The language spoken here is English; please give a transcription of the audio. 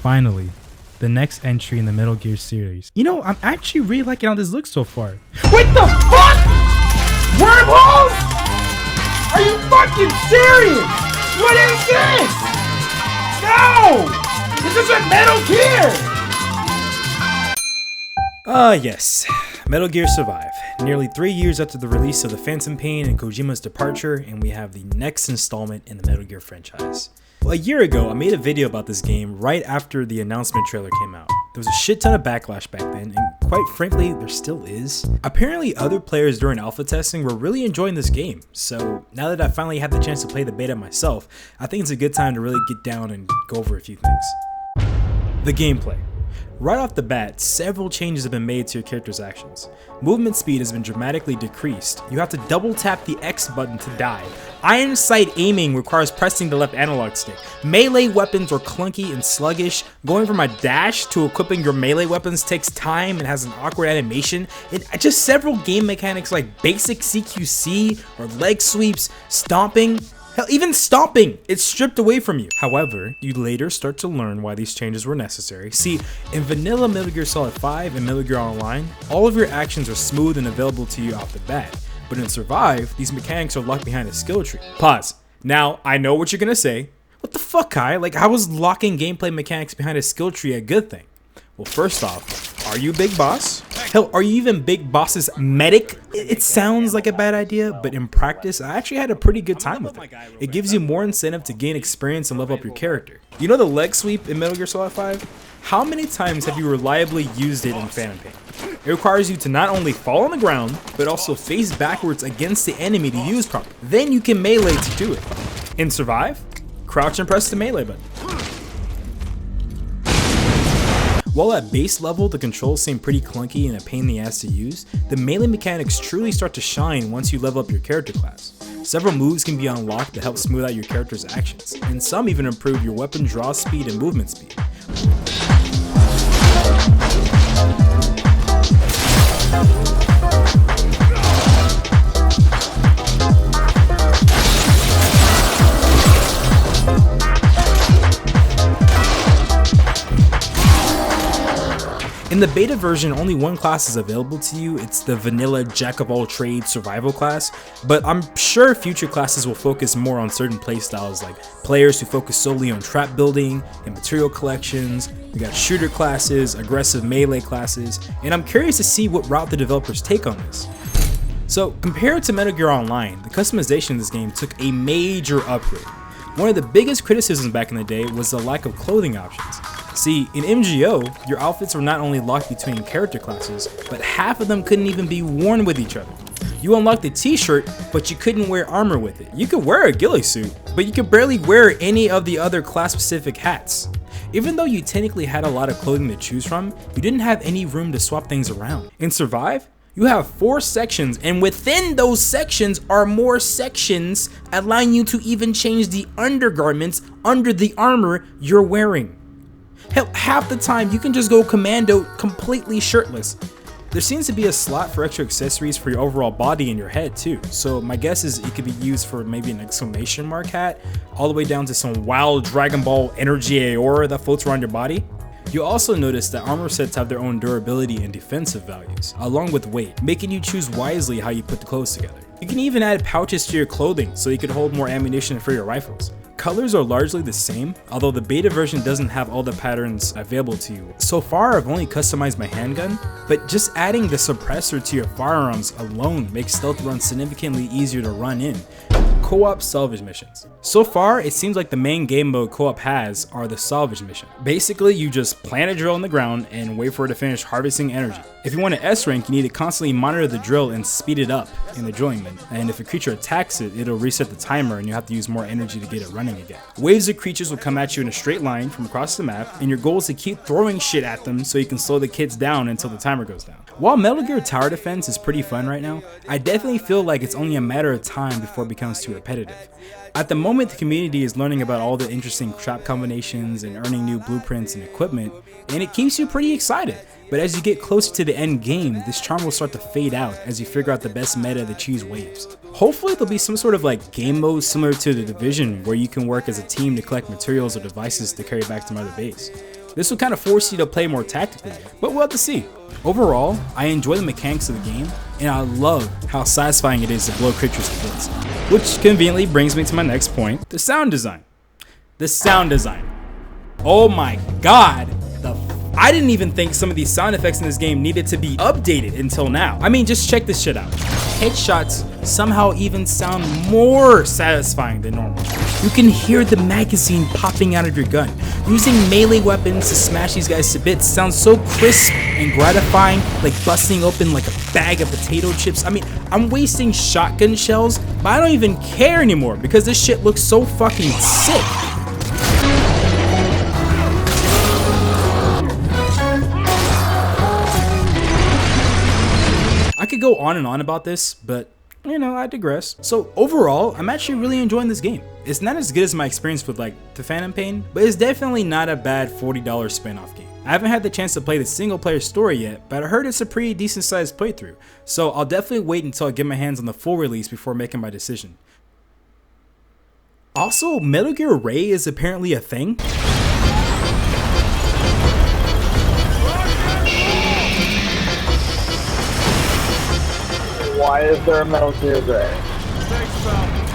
Finally, the next entry in the Metal Gear series. You know, I'm actually really liking how this looks so far. What the fuck? Wormholes? Are you fucking serious? What is this? No! This isn't Metal Gear! Yes. Metal Gear Survive. Nearly 3 years after the release of the Phantom Pain and Kojima's departure, and we have the next installment in the Metal Gear franchise. Well, a year ago, I made a video about this game right after the announcement trailer came out. There was a shit ton of backlash back then, and quite frankly, there still is. Apparently, other players during alpha testing were really enjoying this game, so now that I finally had the chance to play the beta myself, I think it's a good time to really get down and go over a few things. The gameplay. Right off the bat, several changes have been made to your character's actions. Movement speed has been dramatically decreased. You have to double tap the X button to die. Iron sight aiming requires pressing the left analog stick. Melee weapons are clunky and sluggish. Going from a dash to equipping your melee weapons takes time and has an awkward animation. And just several game mechanics like basic CQC or leg sweeps, stomping. Hell, even stomping, it's stripped away from you. However, you later start to learn why these changes were necessary. See, in vanilla Metal Gear Solid 5 and Metal Gear Online, all of your actions are smooth and available to you off the bat. But in Survive, these mechanics are locked behind a skill tree. Pause. Now, I know what you're gonna say. What the fuck, Khai? Like, how is locking gameplay mechanics behind a skill tree a good thing? Well, first off, are you Big Boss? Hell, are you even Big Boss's medic? It sounds like a bad idea, but in practice, I actually had a pretty good time with it. It gives you more incentive to gain experience and level up your character. You know the leg sweep in Metal Gear Solid 5? How many times have you reliably used it in Phantom Pain? It requires you to not only fall on the ground, but also face backwards against the enemy to use properly. Then you can melee to do it. In Survive, crouch and press the melee button. While at base level the controls seem pretty clunky and a pain in the ass to use, the melee mechanics truly start to shine once you level up your character class. Several moves can be unlocked to help smooth out your character's actions, and some even improve your weapon draw speed and movement speed. In the beta version, only one class is available to you. It's the vanilla jack-of-all-trades survival class, but I'm sure future classes will focus more on certain playstyles, like players who focus solely on trap building and material collections. We got shooter classes, aggressive melee classes, and I'm curious to see what route the developers take on this. So compared to Metal Gear Online, the customization of this game took a major upgrade. One of the biggest criticisms back in the day was the lack of clothing options. See, in MGO, your outfits were not only locked between character classes, but half of them couldn't even be worn with each other. You unlocked the t-shirt, but you couldn't wear armor with it. You could wear a ghillie suit, but you could barely wear any of the other class-specific hats. Even though you technically had a lot of clothing to choose from, you didn't have any room to swap things around. In Survive, you have 4 sections, and within those sections are more sections, allowing you to even change the undergarments under the armor you're wearing. Hell, half the time you can just go commando completely shirtless. There seems to be a slot for extra accessories for your overall body and your head too, so my guess is it could be used for maybe an exclamation mark hat, all the way down to some wild Dragon Ball energy aura that floats around your body. You'll also notice that armor sets have their own durability and defensive values, along with weight, making you choose wisely how you put the clothes together. You can even add pouches to your clothing so you can hold more ammunition for your rifles. Colors are largely the same, although the beta version doesn't have all the patterns available to you. So far, I've only customized my handgun, but just adding the suppressor to your firearms alone makes stealth runs significantly easier to run in. Co-op salvage missions. So far, it seems like the main game mode co-op has are the salvage mission. Basically, you just plant a drill in the ground and wait for it to finish harvesting energy. If you want to S rank, you need to constantly monitor the drill and speed it up in the drilling menu. And if a creature attacks it, it'll reset the timer and you have to use more energy to get it running again. Waves of creatures will come at you in a straight line from across the map, and your goal is to keep throwing shit at them so you can slow the kids down until the timer goes down. While Metal Gear Tower Defense is pretty fun right now, I definitely feel like it's only a matter of time before it becomes too repetitive. At the moment, the community is learning about all the interesting trap combinations and earning new blueprints and equipment, and it keeps you pretty excited. But as you get closer to the end game, this charm will start to fade out as you figure out the best meta to choose waves. Hopefully there'll be some sort of like game mode similar to The Division where you can work as a team to collect materials or devices to carry back to another base. This will kind of force you to play more tactically, but we'll have to see. Overall, I enjoy the mechanics of the game, and I love how satisfying it is to blow creatures to bits. Which conveniently brings me to my next point, the sound design. The sound design. Oh my god, I didn't even think some of these sound effects in this game needed to be updated until now. I mean, just check this shit out. Headshots somehow even sound more satisfying than normal. You can hear the magazine popping out of your gun. Using melee weapons to smash these guys to bits sounds so crisp and gratifying, like busting open like a bag of potato chips. I mean, I'm wasting shotgun shells, but I don't even care anymore because this shit looks so fucking sick. I could go on and on about this, but you know, I digress. So overall, I'm actually really enjoying this game. It's not as good as my experience with like the Phantom Pain, but it's definitely not a bad $40 spin-off game. I haven't had the chance to play the single player story yet, but I heard it's a pretty decent sized playthrough. So I'll definitely wait until I get my hands on the full release before making my decision. Also, Metal Gear Ray is apparently a thing. Why is there a Metal Gear Ray?